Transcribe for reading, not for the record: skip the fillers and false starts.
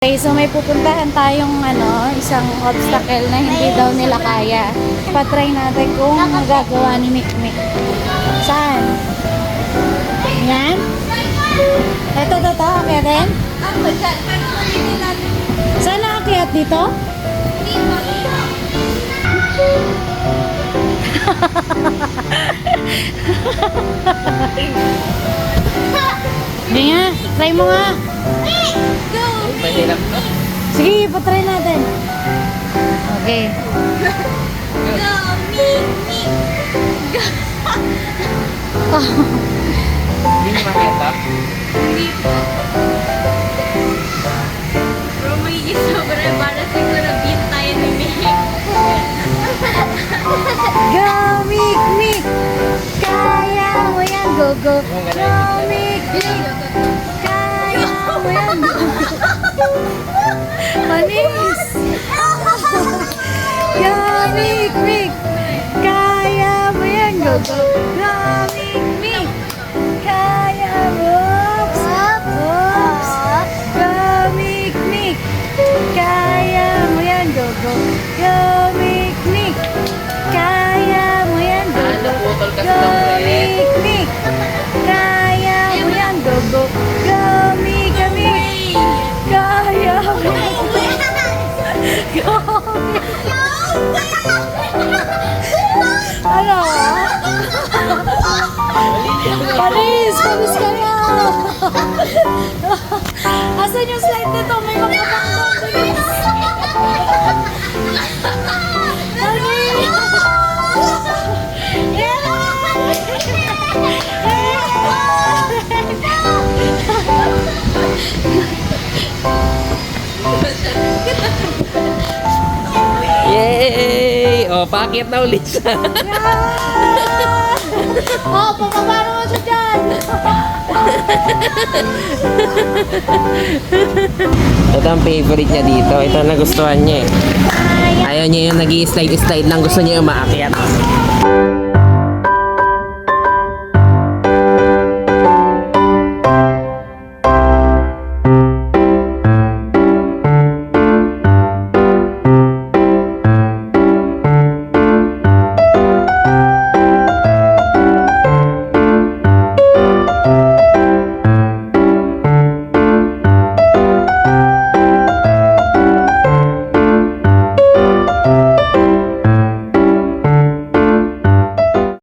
Okay, so may pupuntahan tayong isang obstacle na hindi daw nila kaya. Patry natin kung magagawa ni Mikmik. Saan? Yan? Ito, akyatin? Saan naakyat dito? Hindi nga, try mo nga. Mahirap na. Sige, patry natin. Okay. Go, me. Oh. Hindi niyo makita. Hindi po. Pero magiging sobra para siguro beat tayo ni Mick. Go, Mikmik! Kaya mo yan, go, go. Go, Mikmik! Kaya mo yan, go, go. Manis! Go, Mikmik! Kaya mo yan, go, go. Go, Mikmik! Kaya mo, oops, oops. Go, Mikmik! Kaya mo yan, go, go. Go, Mikmik! Kaya mo yan, go, go. Naputol kasi Go, ng ulit. Mikmik! Kaya mo yan, go, go. Go, Mikmik! Kaya mo yan, go, go. Ano? Panis! Panis ka na! Asan yung slide nito? May mga pangdong bilis! Yay! O, pakit na ulit siya. Oh, pababa naman siya dyan! Ito ang favorite niya dito. Ito ang nagustuhan niya eh. Ayaw niya yung nag-i-slide lang. Gusto niya yung maakyat.